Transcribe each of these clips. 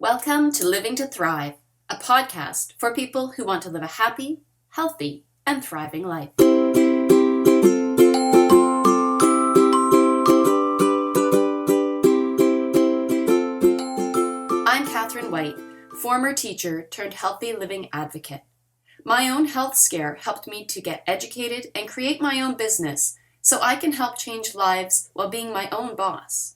Welcome to Living to Thrive, a podcast for people who want to live a happy, healthy, and thriving life. I'm Kathryn White, former teacher turned healthy living advocate. My own health scare helped me to get educated and create my own business so I can help change lives while being my own boss.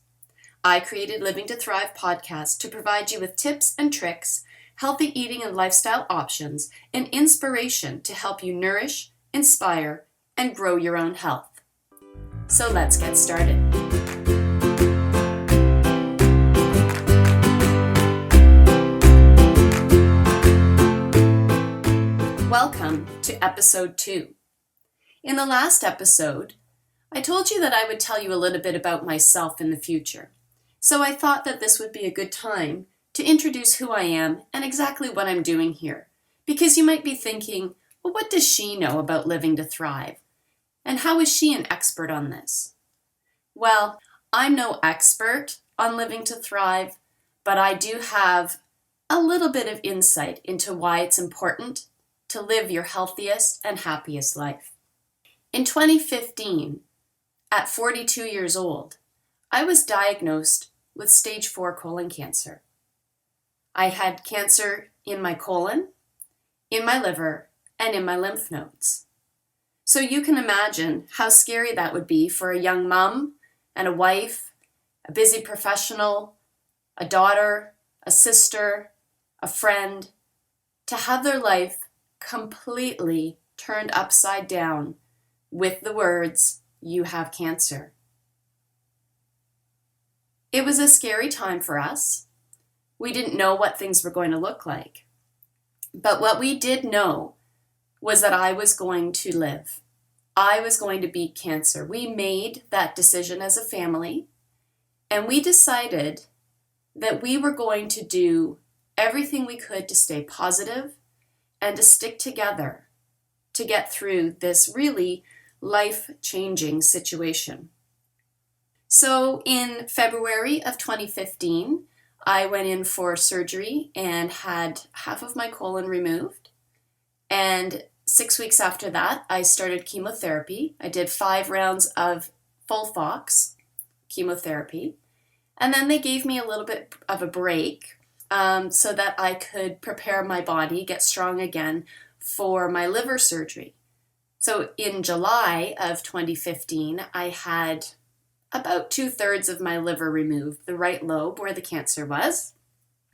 I created Living to Thrive podcast to provide you with tips and tricks, healthy eating and lifestyle options, and inspiration to help you nourish, inspire, and grow your own health. So let's get started. Welcome to episode 2. In the last episode, I told you that I would tell you a little bit about myself in the future. So I thought that this would be a good time to introduce who I am and exactly what I'm doing here. Because you might be thinking, well, what does she know about living to thrive? And how is she an expert on this? Well, I'm no expert on living to thrive, but I do have a little bit of insight into why it's important to live your healthiest and happiest life. In 2015, at 42 years old, I was diagnosed with stage 4 colon cancer. I had cancer in my colon, in my liver, and in my lymph nodes. So you can imagine how scary that would be for a young mom and a wife, a busy professional, a daughter, a sister, a friend, to have their life completely turned upside down with the words, "You have cancer." It was a scary time for us. We didn't know what things were going to look like. But what we did know was that I was going to live. I was going to beat cancer. We made that decision as a family, and we decided that we were going to do everything we could to stay positive and to stick together to get through this really life-changing situation. So in February of 2015, I went in for surgery and had half of my colon removed. And 6 weeks after that, I started chemotherapy. I did 5 rounds of FOLFOX chemotherapy. And then they gave me a little bit of a break so that I could prepare my body, get strong again for my liver surgery. So in July of 2015, I had about 2/3 of my liver removed, the right lobe where the cancer was,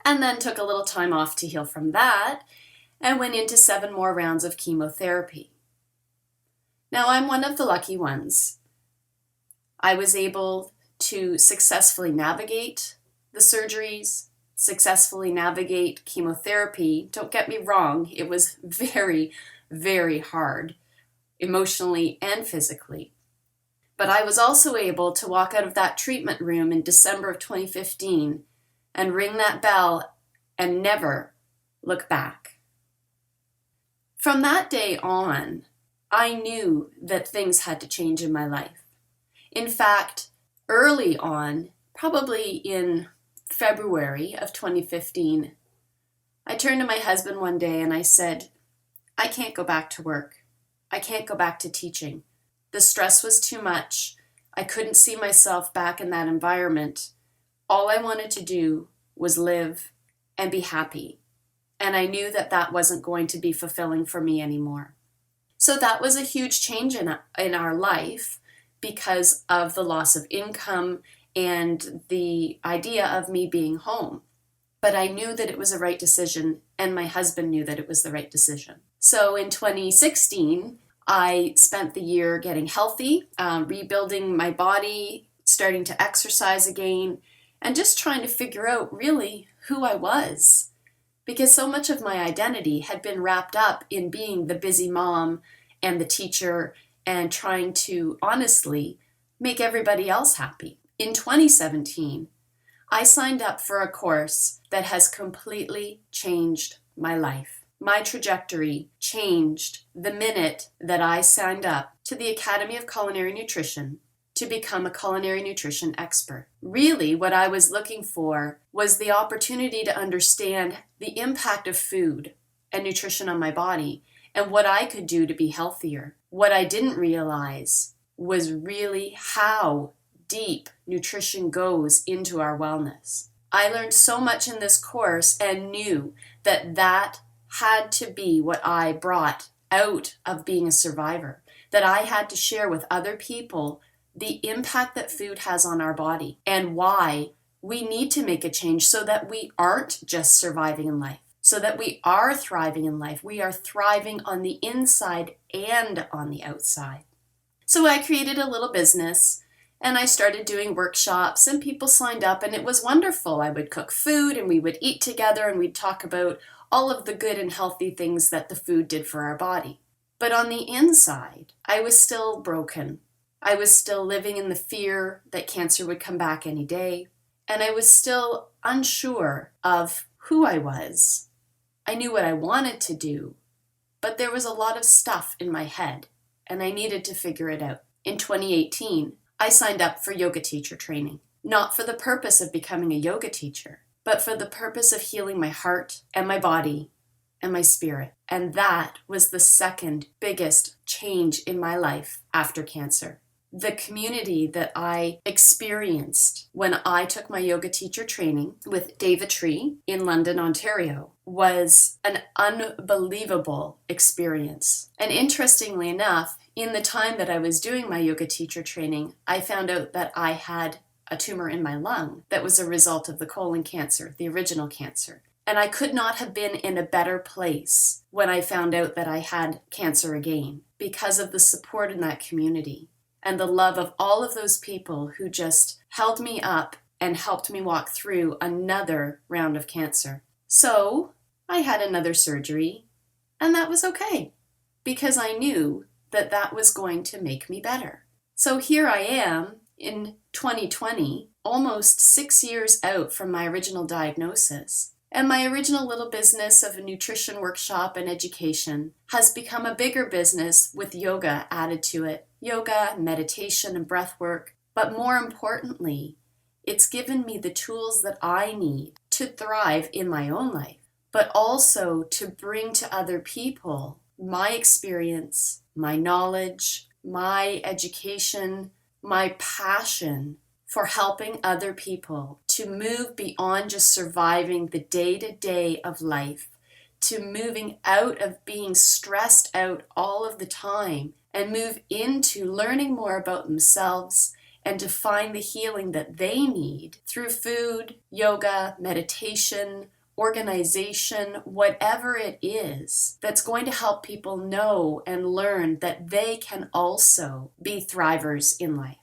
and then took a little time off to heal from that and went into 7 more rounds of chemotherapy. Now, I'm one of the lucky ones. I was able to successfully navigate the surgeries, successfully navigate chemotherapy. Don't get me wrong, it was very, very hard, emotionally and physically. But I was also able to walk out of that treatment room in December of 2015 and ring that bell and never look back. From that day on, I knew that things had to change in my life. In fact, early on, probably in February of 2015, I turned to my husband one day and I said, I can't go back to work. I can't go back to teaching. The stress was too much. I couldn't see myself back in that environment. All I wanted to do was live and be happy. And I knew that that wasn't going to be fulfilling for me anymore. So that was a huge change in our life because of the loss of income and the idea of me being home. But I knew that it was the right decision, and my husband knew that it was the right decision. So in 2016, I spent the year getting healthy, rebuilding my body, starting to exercise again, and just trying to figure out really who I was. Because so much of my identity had been wrapped up in being the busy mom and the teacher and trying to honestly make everybody else happy. In 2017, I signed up for a course that has completely changed my life. My trajectory changed the minute that I signed up to the Academy of Culinary Nutrition to become a culinary nutrition expert. Really, what I was looking for was the opportunity to understand the impact of food and nutrition on my body and what I could do to be healthier. What I didn't realize was really how deep nutrition goes into our wellness. I learned so much in this course and knew that that had to be what I brought out of being a survivor, that I had to share with other people the impact that food has on our body and why we need to make a change so that we aren't just surviving in life, so that we are thriving in life. We are thriving on the inside and on the outside. So I created a little business and I started doing workshops and people signed up and it was wonderful. I would cook food and we would eat together and we'd talk about all of the good and healthy things that the food did for our body. But on the inside, I was still broken. I was still living in the fear that cancer would come back any day. And I was still unsure of who I was. I knew what I wanted to do, but there was a lot of stuff in my head and I needed to figure it out. In 2018, I signed up for yoga teacher training, not for the purpose of becoming a yoga teacher, but for the purpose of healing my heart and my body and my spirit. And that was the second biggest change in my life after cancer. The community that I experienced when I took my yoga teacher training with David Tree in London, Ontario, was an unbelievable experience. And interestingly enough, in the time that I was doing my yoga teacher training, I found out that I had a tumor in my lung that was a result of the colon cancer, the original cancer. And I could not have been in a better place when I found out that I had cancer again because of the support in that community and the love of all of those people who just held me up and helped me walk through another round of cancer. So I had another surgery, and that was okay because I knew that that was going to make me better. So here I am in 2020, almost 6 years out from my original diagnosis. And my original little business of a nutrition workshop and education has become a bigger business with yoga added to it. Yoga, meditation, and breath work. But more importantly, it's given me the tools that I need to thrive in my own life, but also to bring to other people my experience, my knowledge, my education, my passion for helping other people to move beyond just surviving the day-to-day of life, to moving out of being stressed out all of the time and move into learning more about themselves and to find the healing that they need through food, yoga, meditation, organization, whatever it is that's going to help people know and learn that they can also be thrivers in life.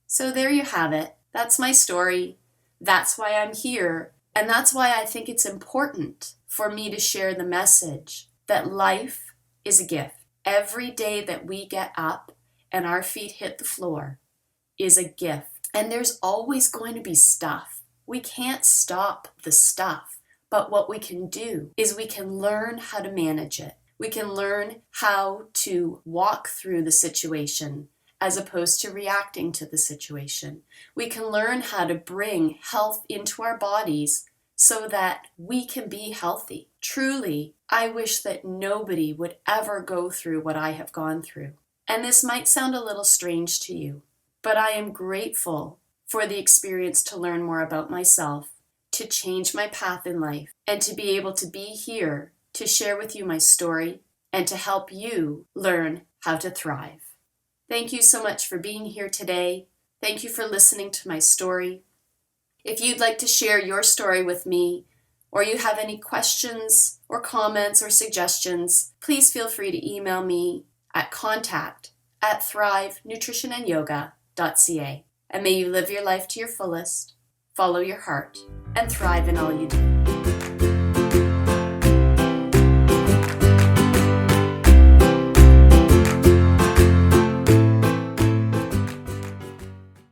So there you have it. That's my story. That's why I'm here. And that's why I think it's important for me to share the message that life is a gift. Every day that we get up and our feet hit the floor is a gift. And there's always going to be stuff. We can't stop the stuff. But what we can do is we can learn how to manage it. We can learn how to walk through the situation as opposed to reacting to the situation. We can learn how to bring health into our bodies so that we can be healthy. Truly, I wish that nobody would ever go through what I have gone through. And this might sound a little strange to you, but I am grateful for the experience to learn more about myself, to change my path in life, and to be able to be here to share with you my story and to help you learn how to thrive. Thank you so much for being here today. Thank you for listening to my story. If you'd like to share your story with me, or you have any questions or comments or suggestions, please feel free to email me at contact@thrivenutritionandyoga.ca. And may you live your life to your fullest, follow your heart, and thrive in all you do.